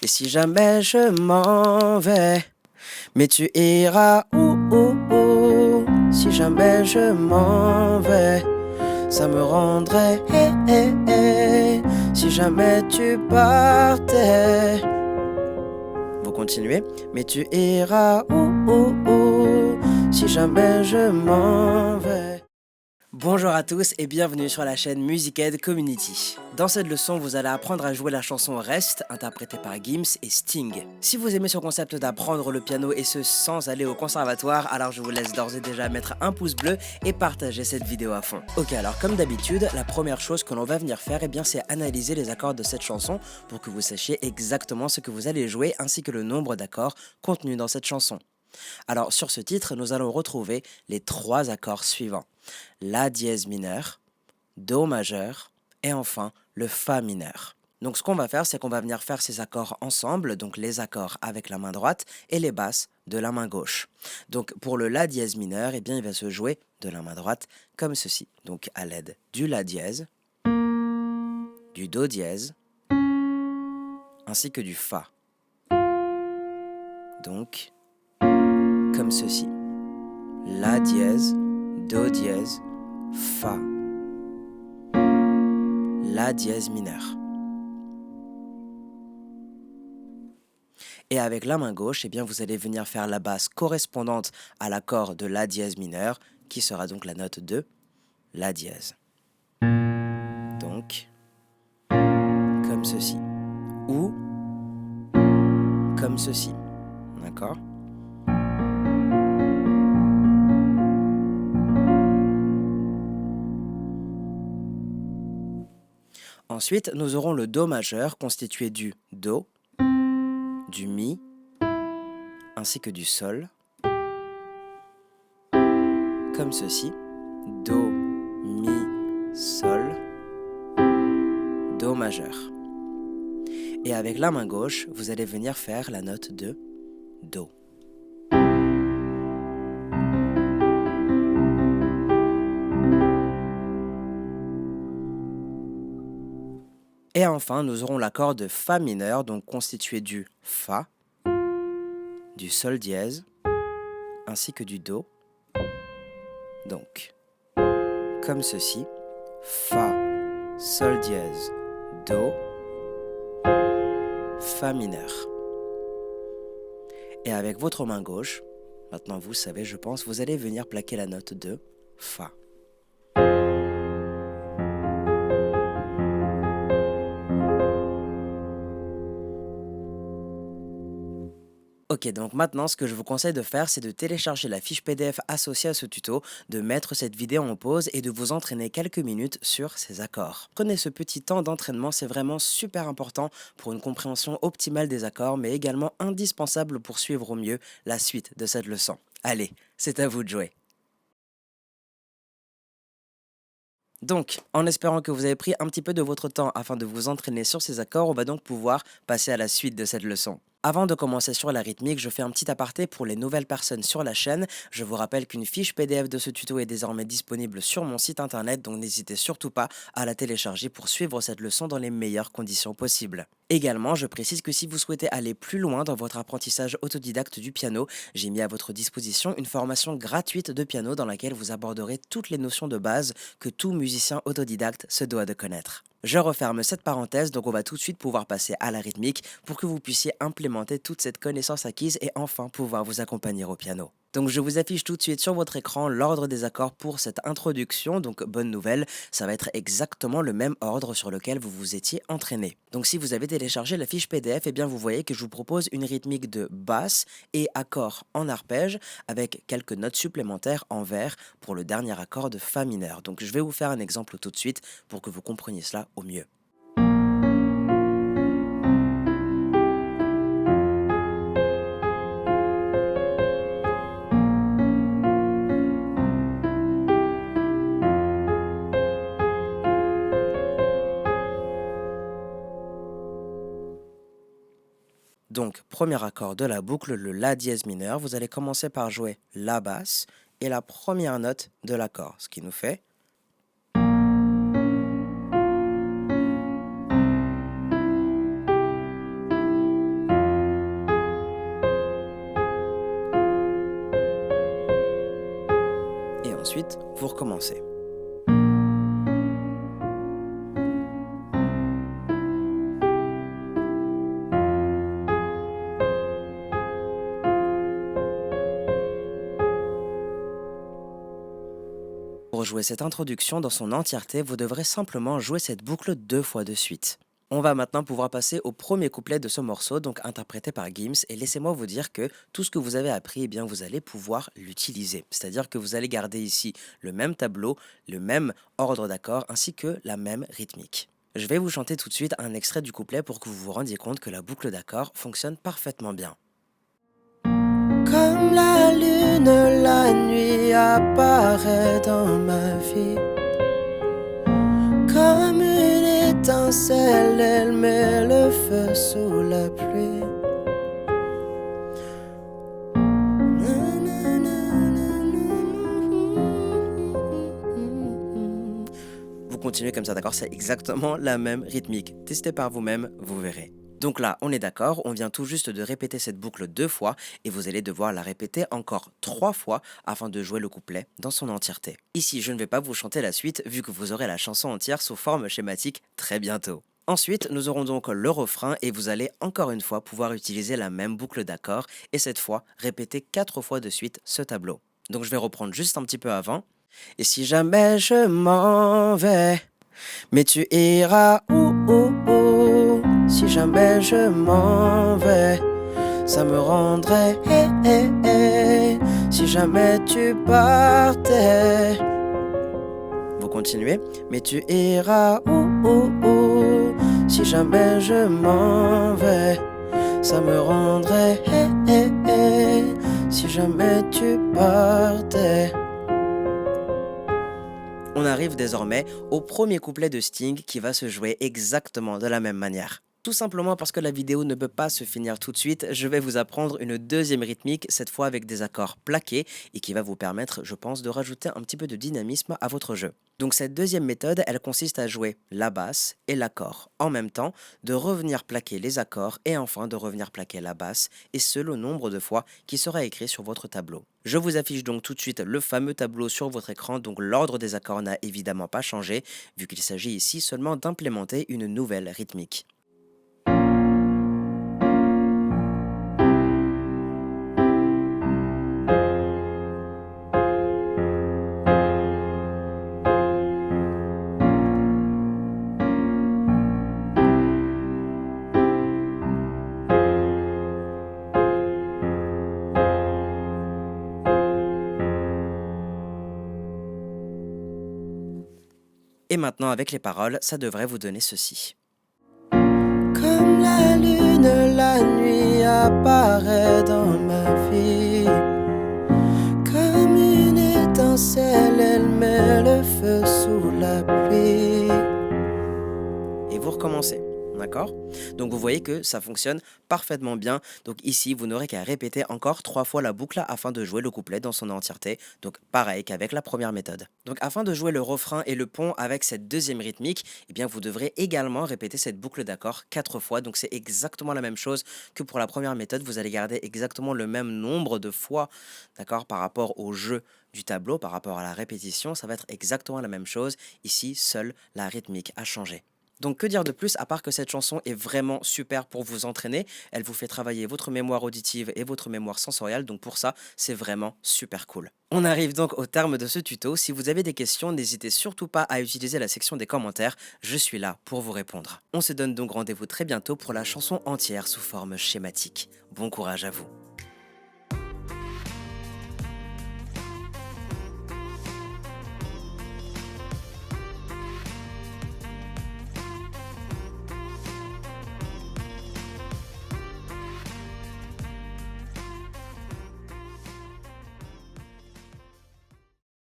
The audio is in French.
Et si jamais je m'en vais, mais tu iras où? Si jamais je m'en vais, ça me rendrait si jamais tu partais. Vous continuez, mais tu iras où? Si jamais je m'en vais. Bonjour à tous et bienvenue sur la chaîne Musicaid Community. Dans cette leçon, vous allez apprendre à jouer la chanson Rest, interprétée par Gims et Sting. Si vous aimez ce concept d'apprendre le piano et ce sans aller au conservatoire, alors je vous laisse d'ores et déjà mettre un pouce bleu et partager cette vidéo à fond. Ok, alors comme d'habitude, la première chose que l'on va venir faire, c'est analyser les accords de cette chanson pour que vous sachiez exactement ce que vous allez jouer ainsi que le nombre d'accords contenus dans cette chanson. Alors sur ce titre, nous allons retrouver les 3 accords suivants. La dièse mineur, Do majeur et enfin le Fa mineur. Donc ce qu'on va faire, c'est qu'on va venir faire ces accords ensemble, donc les accords avec la main droite et les basses de la main gauche. Donc pour le La dièse mineur, il va se jouer de la main droite comme ceci. Donc à l'aide du La dièse, du Do dièse, ainsi que du Fa. Donc comme ceci. La dièse, Do dièse, Fa. La dièse mineur. Et avec la main gauche, vous allez venir faire la basse correspondante à l'accord de La dièse mineur, qui sera donc la note de La dièse. Donc, comme ceci. Ou comme ceci. D'accord ? Ensuite, nous aurons le Do majeur constitué du Do, du Mi, ainsi que du Sol, comme ceci. Do, Mi, Sol, Do majeur. Et avec la main gauche, vous allez venir faire la note de Do. Et enfin, nous aurons l'accord de Fa mineur, donc constitué du Fa, du Sol dièse, ainsi que du Do. Donc, comme ceci, Fa, Sol dièse, Do, Fa mineur. Et avec votre main gauche, maintenant vous savez, je pense, vous allez venir plaquer la note de Fa. Ok, donc maintenant, ce que je vous conseille de faire, c'est de télécharger la fiche PDF associée à ce tuto, de mettre cette vidéo en pause et de vous entraîner quelques minutes sur ces accords. Prenez ce petit temps d'entraînement, c'est vraiment super important pour une compréhension optimale des accords, mais également indispensable pour suivre au mieux la suite de cette leçon. Allez, c'est à vous de jouer. Donc, en espérant que vous avez pris un petit peu de votre temps afin de vous entraîner sur ces accords, on va donc pouvoir passer à la suite de cette leçon. Avant de commencer sur la rythmique, je fais un petit aparté pour les nouvelles personnes sur la chaîne. Je vous rappelle qu'une fiche PDF de ce tuto est désormais disponible sur mon site internet, donc n'hésitez surtout pas à la télécharger pour suivre cette leçon dans les meilleures conditions possibles. Également, je précise que si vous souhaitez aller plus loin dans votre apprentissage autodidacte du piano, j'ai mis à votre disposition une formation gratuite de piano dans laquelle vous aborderez toutes les notions de base que tout musicien autodidacte se doit de connaître. Je referme cette parenthèse, donc on va tout de suite pouvoir passer à la rythmique pour que vous puissiez implémenter toute cette connaissance acquise et enfin pouvoir vous accompagner au piano. Donc je vous affiche tout de suite sur votre écran l'ordre des accords pour cette introduction, donc bonne nouvelle, ça va être exactement le même ordre sur lequel vous vous étiez entraîné. Donc si vous avez téléchargé la fiche PDF, vous voyez que je vous propose une rythmique de basse et accords en arpège avec quelques notes supplémentaires en vers pour le dernier accord de Fa mineur. Donc je vais vous faire un exemple tout de suite pour que vous compreniez cela au mieux. Donc, premier accord de la boucle, le La dièse mineur. Vous allez commencer par jouer la basse et la première note de l'accord, ce qui nous fait ensuite vous recommencez. Pour jouer cette introduction dans son entièreté, vous devrez simplement jouer cette boucle 2 fois de suite. On va maintenant pouvoir passer au premier couplet de ce morceau, donc interprété par Gims, et laissez-moi vous dire que tout ce que vous avez appris, eh bien, vous allez pouvoir l'utiliser. C'est-à-dire que vous allez garder ici le même tableau, le même ordre d'accords, ainsi que la même rythmique. Je vais vous chanter tout de suite un extrait du couplet pour que vous vous rendiez compte que la boucle d'accords fonctionne parfaitement bien. Comme la lune, la nuit apparaît dans ma vie. Comme une étincelle, elle met le feu sous la pluie. Vous continuez comme ça, d'accord? C'est exactement la même rythmique. Testez par vous-même, vous verrez. Donc là, on est d'accord, on vient tout juste de répéter cette boucle 2 fois et vous allez devoir la répéter encore 3 fois afin de jouer le couplet dans son entièreté. Ici, je ne vais pas vous chanter la suite vu que vous aurez la chanson entière sous forme schématique très bientôt. Ensuite, nous aurons donc le refrain et vous allez encore une fois pouvoir utiliser la même boucle d'accords et cette fois répéter 4 fois de suite ce tableau. Donc je vais reprendre juste un petit peu avant. Et si jamais je m'en vais, mais tu iras où? Si jamais je m'en vais, ça me rendrait si jamais tu partais. Vous continuez. Mais tu iras où? Si jamais je m'en vais, ça me rendrait si jamais tu partais. On arrive désormais au premier couplet de Sting qui va se jouer exactement de la même manière. Tout simplement parce que la vidéo ne peut pas se finir tout de suite, je vais vous apprendre une deuxième rythmique, cette fois avec des accords plaqués et qui va vous permettre, je pense, de rajouter un petit peu de dynamisme à votre jeu. Donc cette deuxième méthode, elle consiste à jouer la basse et l'accord en même temps, de revenir plaquer les accords et enfin de revenir plaquer la basse, et ce le nombre de fois qui sera écrit sur votre tableau. Je vous affiche donc tout de suite le fameux tableau sur votre écran, donc l'ordre des accords n'a évidemment pas changé, vu qu'il s'agit ici seulement d'implémenter une nouvelle rythmique. Et maintenant avec les paroles, ça devrait vous donner ceci. Comme la lune, la nuit apparaît dans ma vie. Comme une étincelle, elle met le feu sous la pluie. Et vous recommencez. D'accord? Donc vous voyez que ça fonctionne parfaitement bien. Donc ici, vous n'aurez qu'à répéter encore 3 fois la boucle afin de jouer le couplet dans son entièreté. Donc pareil qu'avec la première méthode. Donc afin de jouer le refrain et le pont avec cette deuxième rythmique, eh bien vous devrez également répéter cette boucle d'accords 4 fois. Donc c'est exactement la même chose que pour la première méthode. Vous allez garder exactement le même nombre de fois, d'accord, par rapport au jeu du tableau, par rapport à la répétition. Ça va être exactement la même chose. Ici, seule la rythmique a changé. Donc que dire de plus à part que cette chanson est vraiment super pour vous entraîner, elle vous fait travailler votre mémoire auditive et votre mémoire sensorielle, donc pour ça c'est vraiment super cool. On arrive donc au terme de ce tuto, si vous avez des questions n'hésitez surtout pas à utiliser la section des commentaires, je suis là pour vous répondre. On se donne donc rendez-vous très bientôt pour la chanson entière sous forme schématique. Bon courage à vous.